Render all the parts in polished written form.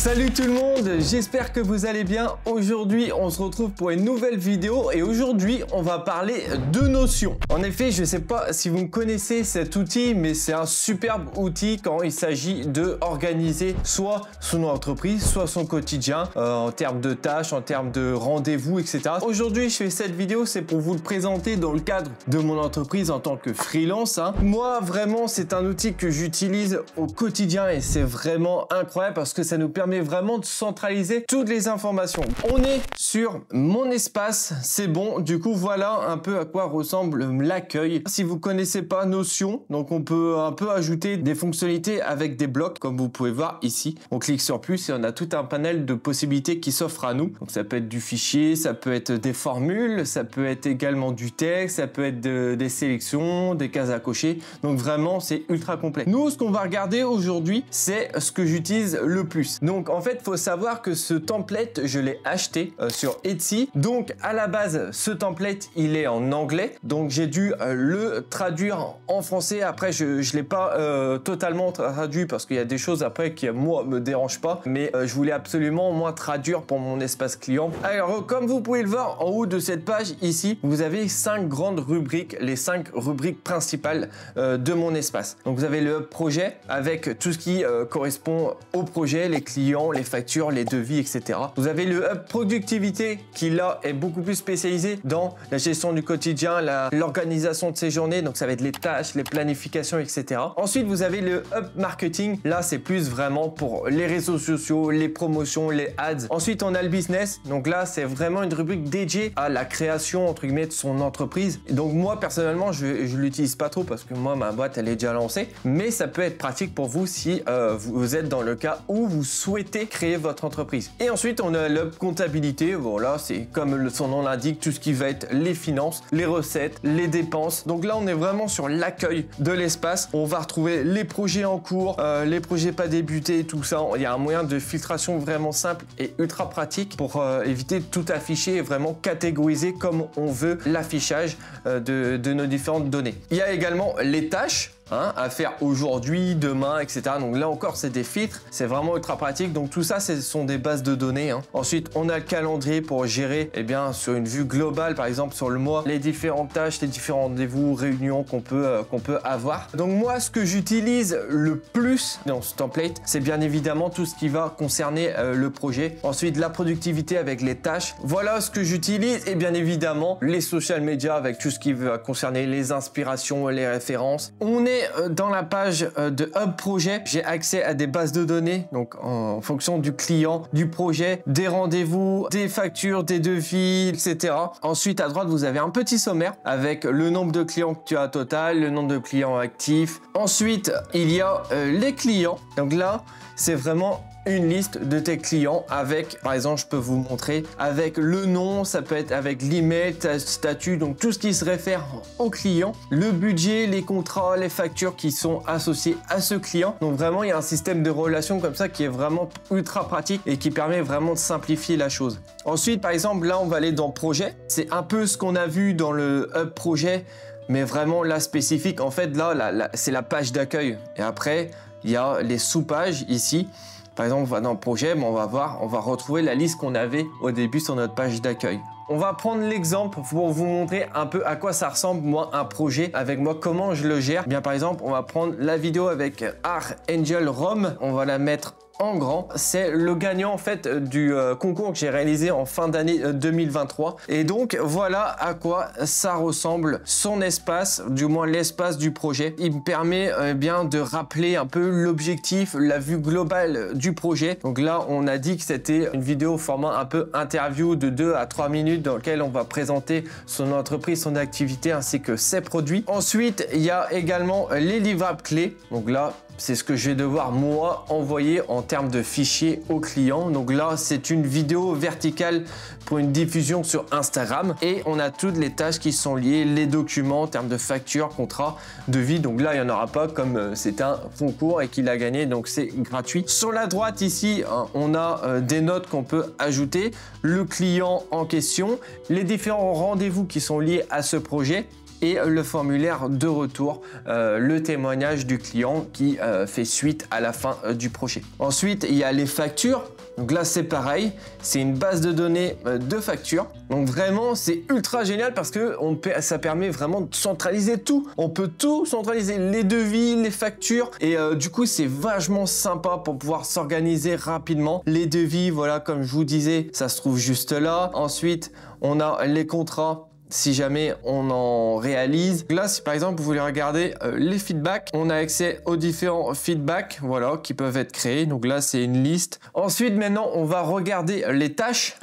Salut tout le monde, j'espère que vous allez bien. Aujourd'hui, on se retrouve pour une nouvelle vidéo et aujourd'hui, on va parler de Notion. En effet, je ne sais pas si vous connaissez cet outil, mais c'est un superbe outil quand il s'agit de organiser soit son entreprise, soit son quotidien en termes de tâches, en termes de rendez-vous, etc. Aujourd'hui, je fais cette vidéo, c'est pour vous le présenter dans le cadre de mon entreprise en tant que freelance. Moi, vraiment, c'est un outil que j'utilise au quotidien et c'est vraiment incroyable parce que ça nous permet vraiment de centraliser toutes les informations. On est sur mon espace, c'est bon. Du coup, voilà un peu à quoi ressemble l'accueil. Si vous connaissez pas Notion, donc on peut un peu ajouter des fonctionnalités avec des blocs, comme vous pouvez voir ici. On clique sur plus et on a tout un panel de possibilités qui s'offrent à nous. Donc ça peut être du fichier, ça peut être des formules, ça peut être également du texte, ça peut être des sélections, des cases à cocher. Donc vraiment, c'est ultra complet. Nous, ce qu'on va regarder aujourd'hui, c'est ce que j'utilise le plus. Donc en fait, il faut savoir que ce template, je l'ai acheté sur Etsy. Donc à la base, ce template, il est en anglais. Donc j'ai dû le traduire en français. Après, je ne l'ai pas totalement traduit parce qu'il y a des choses après qui, moi, me dérangent pas. Mais je voulais absolument, moi, traduire pour mon espace client. Alors, comme vous pouvez le voir, en haut de cette page, ici, vous avez 5 grandes rubriques, les 5 rubriques principales de mon espace. Donc vous avez le projet avec tout ce qui correspond au projet, les clients, les factures, les devis, etc. Vous avez le hub productivité qui là est beaucoup plus spécialisé dans la gestion du quotidien, l'organisation de ses journées, donc ça va être les tâches, les planifications, etc. Ensuite, vous avez le hub marketing. Là, c'est plus vraiment pour les réseaux sociaux, les promotions, les ads. Ensuite, on a le business. Donc là, c'est vraiment une rubrique dédiée à la création, entre guillemets, de son entreprise. Et donc moi, personnellement, je l'utilise pas trop parce que moi, ma boîte, elle est déjà lancée. Mais ça peut être pratique pour vous si vous êtes dans le cas où vous souhaitez créer votre entreprise. Et ensuite, on a le comptabilité. Voilà, c'est comme son nom l'indique, tout ce qui va être les finances, les recettes, les dépenses. Donc là, on est vraiment sur l'accueil de l'espace. On va retrouver les projets en cours, les projets pas débutés, tout ça. Il y a un moyen de filtration vraiment simple et ultra pratique pour éviter de tout afficher et vraiment catégoriser comme on veut l'affichage de nos différentes données. Il y a également les tâches à faire aujourd'hui, demain, etc. Donc là encore, c'est des filtres. C'est vraiment ultra pratique. Donc tout ça, ce sont des bases de données. Ensuite, on a le calendrier pour gérer, sur une vue globale, par exemple sur le mois, les différentes tâches, les différents rendez-vous, réunions qu'on peut avoir. Donc moi, ce que j'utilise le plus dans ce template, c'est bien évidemment tout ce qui va concerner le projet. Ensuite, la productivité avec les tâches. Voilà ce que j'utilise. Et bien évidemment, les social media avec tout ce qui va concerner les inspirations, les références. On est dans la page de Hub Projet. J'ai accès à des bases de données, donc en fonction du client, du projet, des rendez-vous, des factures, des devis, etc. Ensuite, à droite, vous avez un petit sommaire avec le nombre de clients que tu as total, le nombre de clients actifs. Ensuite, il y a les clients. Donc là, c'est vraiment une liste de tes clients avec, par exemple, je peux vous montrer avec le nom, ça peut être avec l'email, statut, donc tout ce qui se réfère au client, le budget, les contrats, les factures qui sont associés à ce client. Donc vraiment, il y a un système de relation comme ça qui est vraiment ultra pratique et qui permet vraiment de simplifier la chose. Ensuite, par exemple, là, on va aller dans projet. C'est un peu ce qu'on a vu dans le Hub Projet, mais vraiment là spécifique. En fait, là c'est la page d'accueil. Et après, il y a les sous-pages ici. Par exemple, on va dans le projet, mais on va retrouver la liste qu'on avait au début sur notre page d'accueil. On va prendre l'exemple pour vous montrer un peu à quoi ça ressemble, moi, un projet avec moi, comment je le gère. Bien, par exemple, on va prendre la vidéo avec Art Angel Rome. On va la mettre en grand. C'est le gagnant en fait du concours que j'ai réalisé en fin d'année 2023. Et donc voilà à quoi ça ressemble son espace, du moins l'espace du projet. Il me permet bien de rappeler un peu l'objectif, la vue globale du projet. Donc là, on a dit que c'était une vidéo au format un peu interview de 2 à 3 minutes dans lequel on va présenter son entreprise, son activité ainsi que ses produits. Ensuite, il y a également les livrables clés. Donc là, c'est ce que je vais devoir moi envoyer en termes de fichiers aux clients. Donc là, c'est une vidéo verticale pour une diffusion sur Instagram et on a toutes les tâches qui sont liées, les documents en termes de factures, contrats, devis. Donc là, il n'y en aura pas comme c'est un concours et qu'il a gagné, donc c'est gratuit. Sur la droite ici, on a des notes qu'on peut ajouter, le client en question, les différents rendez-vous qui sont liés à ce projet. et le formulaire de retour, le témoignage du client qui fait suite à la fin du projet. Ensuite, il y a les factures. Donc là, c'est pareil, c'est une base de données de factures. Donc vraiment, c'est ultra génial parce que ça permet vraiment de centraliser tout. On peut tout centraliser, les devis, les factures. Et du coup, c'est vachement sympa pour pouvoir s'organiser rapidement. Les devis, voilà, comme je vous disais, ça se trouve juste là. Ensuite, on a les contrats. Si jamais on en réalise. Là, si par exemple vous voulez regarder les feedbacks, on a accès aux différents feedbacks, voilà, qui peuvent être créés. Donc là, c'est une liste. Ensuite, maintenant, on va regarder les tâches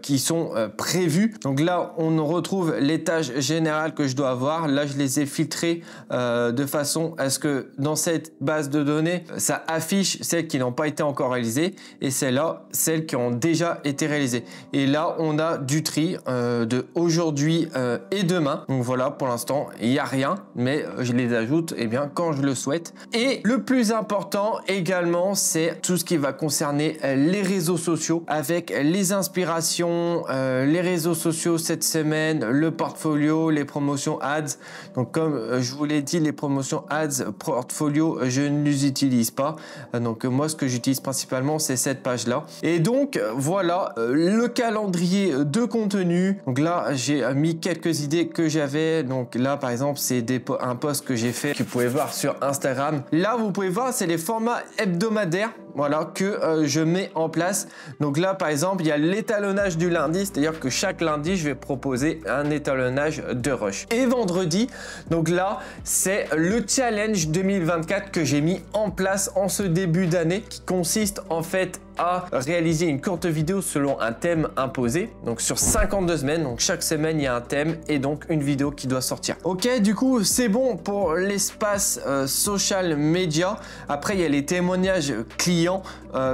qui sont prévues. Donc là, on retrouve les tâches générales que je dois avoir. Là, je les ai filtrées de façon à ce que dans cette base de données, ça affiche celles qui n'ont pas été encore réalisées et celles-là, celles qui ont déjà été réalisées. Et là, on a du tri de aujourd'hui et demain. Donc voilà, pour l'instant, il n'y a rien, mais je les ajoute quand je le souhaite. Et le plus important également, c'est tout ce qui va concerner les réseaux sociaux avec les inspirations, les réseaux sociaux cette semaine, le portfolio, les promotions ads. Donc comme je vous l'ai dit, les promotions ads, portfolio, je ne les utilise pas. Donc moi, ce que j'utilise principalement, c'est cette page-là. Et donc voilà, le calendrier de contenu. Donc là, j'ai mis quelques idées que j'avais. Donc là, par exemple, c'est un post que j'ai fait que vous pouvez voir sur Instagram. Là, vous pouvez voir, c'est les formats hebdomadaires, voilà, que je mets en place. Donc là, par exemple, il y a l'étalonnage du lundi, c'est-à-dire que chaque lundi, je vais proposer un étalonnage de rush. Et vendredi, donc là, c'est le challenge 2024 que j'ai mis en place en ce début d'année, qui consiste en fait à réaliser une courte vidéo selon un thème imposé, donc sur 52 semaines. Donc chaque semaine il y a un thème et donc une vidéo qui doit sortir. Ok, du coup c'est bon pour l'espace social media. Après il y a les témoignages clients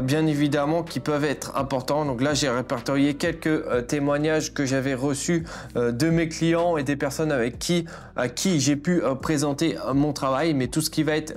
bien évidemment qui peuvent être importants. Donc là j'ai répertorié quelques témoignages que j'avais reçus de mes clients et des personnes à qui j'ai pu présenter mon travail, mais tout ce qui va être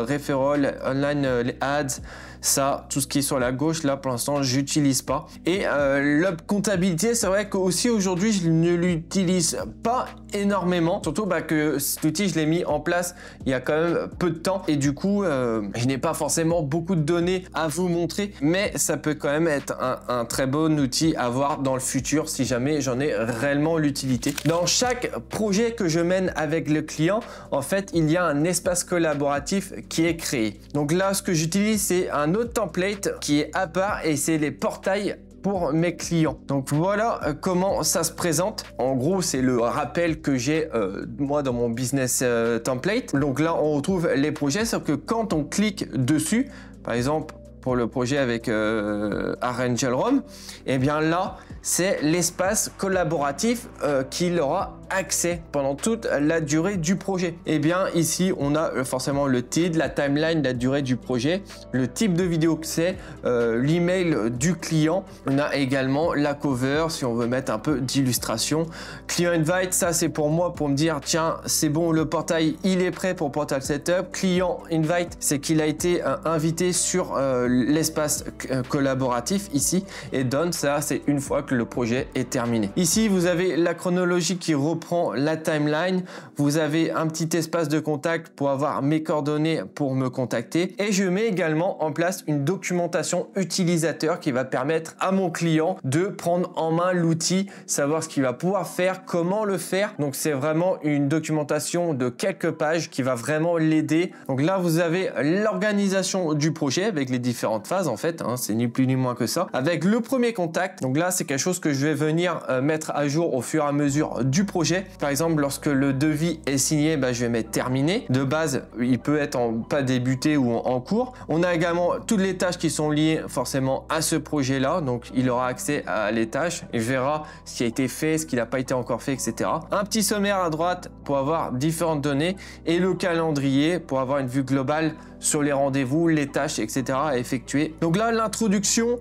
referral, online, les ads, ça, tout ce qui est sur la gauche, là, pour l'instant, j'utilise pas. Et la comptabilité, c'est vrai qu'aussi aujourd'hui, je ne l'utilise pas énormément. Surtout que cet outil, je l'ai mis en place il y a quand même peu de temps. Et du coup, je n'ai pas forcément beaucoup de données à vous montrer. Mais ça peut quand même être un très bon outil à voir dans le futur si jamais j'en ai réellement l'utilité. Dans chaque projet que je mène avec le client, en fait, il y a un espace collaboratif qui est créé. Donc là, ce que j'utilise, c'est un autre template qui est à part et c'est les portails pour mes clients. Donc voilà comment ça se présente. En gros, c'est le rappel que j'ai moi dans mon business template. Donc là, on retrouve les projets, sauf que quand on clique dessus, par exemple, pour le projet avec Angel Rome, et bien là, c'est l'espace collaboratif qu'il aura accès pendant toute la durée du projet. Et bien ici, on a forcément le titre, la timeline, la durée du projet, le type de vidéo que c'est, l'email du client. On a également la cover si on veut mettre un peu d'illustration. Client invite, ça c'est pour moi pour me dire tiens, c'est bon, le portail il est prêt pour Portal Setup. Client invite, c'est qu'il a été invité sur l'espace collaboratif ici, et done, ça c'est une fois que le projet est terminé. Ici vous avez la chronologie qui reprend la timeline, vous avez un petit espace de contact pour avoir mes coordonnées pour me contacter, et je mets également en place une documentation utilisateur qui va permettre à mon client de prendre en main l'outil, savoir ce qu'il va pouvoir faire, comment le faire. Donc c'est vraiment une documentation de quelques pages qui va vraiment l'aider. Donc là vous avez l'organisation du projet avec les différentes phases en fait, hein, c'est ni plus ni moins que ça, avec le premier contact. Donc là c'est quelque chose que je vais venir mettre à jour au fur et à mesure du projet. Par exemple, lorsque le devis est signé, je vais mettre terminé. De base, il peut être pas débuté ou en cours. On a également toutes les tâches qui sont liées forcément à ce projet-là. Donc, il aura accès à les tâches. Il verra ce qui a été fait, ce qui n'a pas été encore fait, etc. Un petit sommaire à droite pour avoir différentes données et le calendrier pour avoir une vue globale sur les rendez-vous, les tâches, etc. à effectuer. Donc là, l'introduction,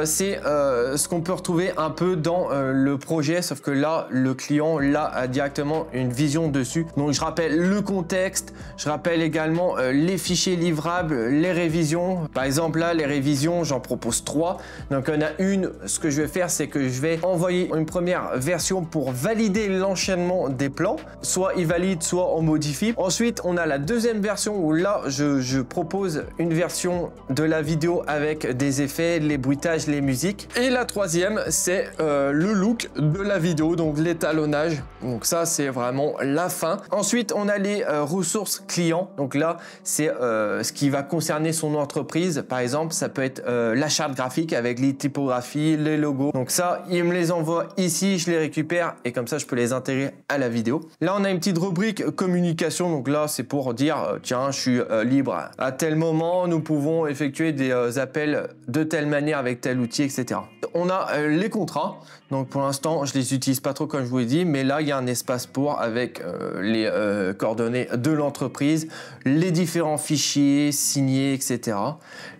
c'est ce qu'on peut retrouver un peu dans le projet, sauf que là, le client là a directement une vision dessus. Donc je rappelle le contexte, je rappelle également les fichiers livrables, les révisions. Par exemple là, les révisions, j'en propose 3. Donc on a une, ce que je vais faire, c'est que je vais envoyer une première version pour valider l'enchaînement des plans. Soit il valide, soit on modifie. Ensuite, on a la deuxième version où là, je propose une version de la vidéo avec des effets, les bruitages, les musiques. Et la troisième, c'est le look de la vidéo, donc l'étalonnage. Donc ça, c'est vraiment la fin. Ensuite, on a les ressources clients. Donc là, c'est ce qui va concerner son entreprise. Par exemple, ça peut être la charte graphique avec les typographies, les logos. Donc ça, il me les envoie ici, je les récupère et comme ça, je peux les intégrer à la vidéo. Là, on a une petite rubrique communication. Donc là, c'est pour dire, tiens, je suis libre à tel moment, nous pouvons effectuer des appels de telle manière avec tel outil, etc. On a les contrats. Donc pour l'instant, je les utilise pas trop comme je vous l'ai dit, mais là, il y a un espace pour avec les coordonnées de l'entreprise, les différents fichiers signés, etc.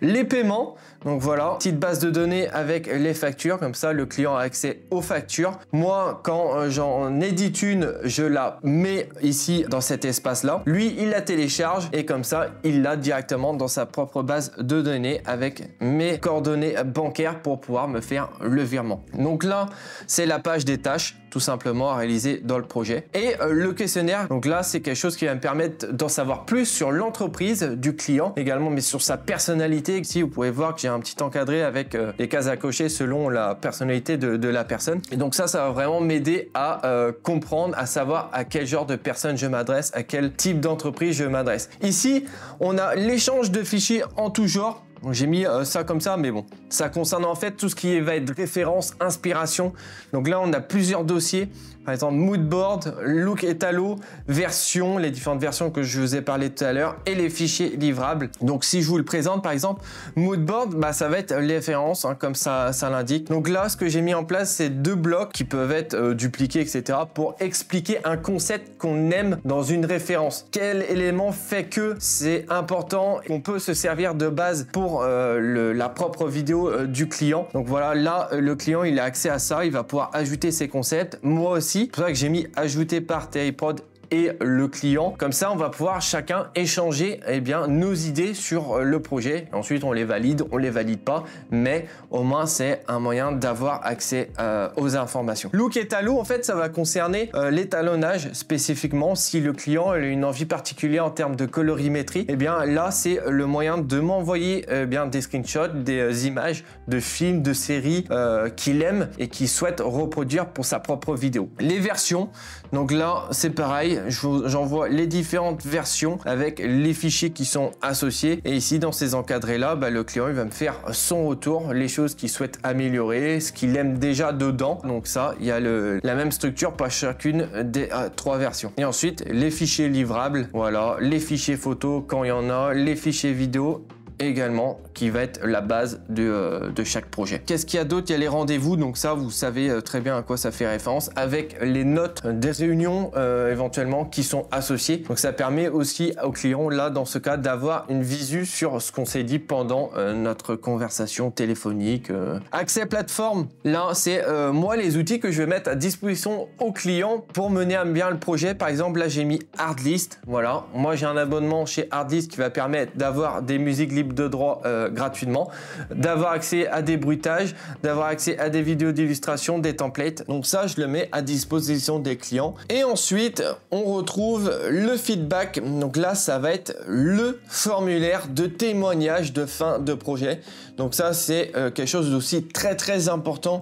Les paiements. Donc voilà, petite base de données avec les factures, comme ça le client a accès aux factures. Moi, quand j'en édite une, je la mets ici dans cet espace-là. Lui, il la télécharge et comme ça, il l'a directement dans sa propre base de données avec mes coordonnées bancaires pour pouvoir me faire le virement. Donc là, c'est la page des tâches, tout simplement à réaliser dans le projet. Et le questionnaire, donc là, c'est quelque chose qui va me permettre d'en savoir plus sur l'entreprise du client, également, mais sur sa personnalité. Ici, vous pouvez voir que j'ai un petit encadré avec les cases à cocher selon la personnalité de la personne. Et donc ça va vraiment m'aider à comprendre, à savoir à quel genre de personne je m'adresse, à quel type d'entreprise je m'adresse. Ici, on a l'échange de fichiers en tout genre. J'ai mis ça comme ça, mais bon, ça concerne en fait tout ce qui va être référence, inspiration. Donc là, on a plusieurs dossiers. Par exemple, moodboard, look étalo, version, les différentes versions que je vous ai parlé tout à l'heure et les fichiers livrables. Donc si je vous le présente, par exemple, moodboard, bah, ça va être les références, hein, comme ça l'indique. Donc là, ce que j'ai mis en place, c'est 2 blocs qui peuvent être dupliqués, etc. pour expliquer un concept qu'on aime dans une référence. Quel élément fait que c'est important, qu'on peut se servir de base pour la propre vidéo du client. Donc voilà, là, le client, il a accès à ça, il va pouvoir ajouter ses concepts. Moi aussi, c'est pour ça que j'ai mis ajouter par TI-Prod et le client. Comme ça, on va pouvoir chacun échanger nos idées sur le projet. Ensuite, on les valide pas, mais au moins, c'est un moyen d'avoir accès aux informations. Look étalo, en fait, ça va concerner l'étalonnage spécifiquement. Si le client a une envie particulière en termes de colorimétrie, là, c'est le moyen de m'envoyer des screenshots, des images de films, de séries qu'il aime et qu'il souhaite reproduire pour sa propre vidéo. Les versions, donc là, c'est pareil. J'envoie les différentes versions avec les fichiers qui sont associés. Et ici, dans ces encadrés-là, le client il va me faire son retour, les choses qu'il souhaite améliorer, ce qu'il aime déjà dedans. Donc ça, il y a la même structure pour chacune des 3 versions. Et ensuite, les fichiers livrables, voilà, les fichiers photos quand il y en a, les fichiers vidéo également qui va être la base de chaque projet. Qu'est-ce qu'il y a d'autre? Il y a les rendez-vous, donc ça vous savez très bien à quoi ça fait référence, avec les notes des réunions éventuellement qui sont associées. Donc ça permet aussi au client là dans ce cas d'avoir une visu sur ce qu'on s'est dit pendant notre conversation téléphonique. Accès plateforme, là c'est moi les outils que je vais mettre à disposition au client pour mener à bien le projet. Par exemple là j'ai mis Artlist, voilà, moi j'ai un abonnement chez Artlist qui va permettre d'avoir des musiques libres de droit gratuitement, d'avoir accès à des bruitages, d'avoir accès à des vidéos d'illustration, des templates. Donc ça, je le mets à disposition des clients. Et ensuite, on retrouve le feedback. Donc là, ça va être le formulaire de témoignage de fin de projet. Donc ça, c'est quelque chose d'aussi très important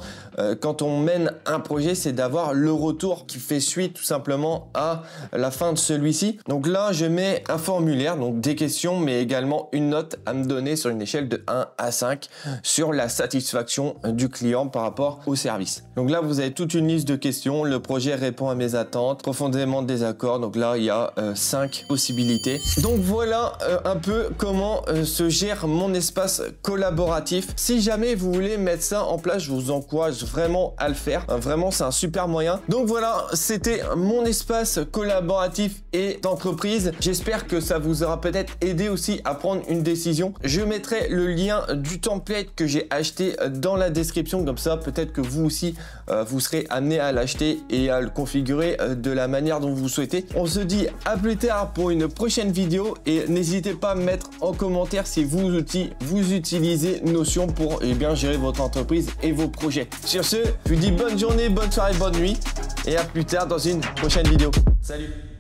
quand on mène un projet, c'est d'avoir le retour qui fait suite tout simplement à la fin de celui-ci. Donc là, je mets un formulaire, donc des questions, mais également une note à me donner sur une échelle de 1 à 5 sur la satisfaction du client par rapport au service. Donc là, vous avez toute une liste de questions. Le projet répond à mes attentes, profondément désaccord. Donc là, il y a 5 possibilités. Donc voilà un peu comment se gère mon espace collaboratif. Si jamais vous voulez mettre ça en place, je vous encourage vraiment à le faire. Vraiment, c'est un super moyen. Donc voilà, c'était mon espace collaboratif et d'entreprise. J'espère que ça vous aura peut-être aidé aussi à prendre une décision précision. Je mettrai le lien du template que j'ai acheté dans la description. Comme ça, peut-être que vous aussi, vous serez amené à l'acheter et à le configurer de la manière dont vous souhaitez. On se dit à plus tard pour une prochaine vidéo et n'hésitez pas à me mettre en commentaire si vous utilisez Notion pour gérer votre entreprise et vos projets. Sur ce, je vous dis bonne journée, bonne soirée, bonne nuit et à plus tard dans une prochaine vidéo. Salut!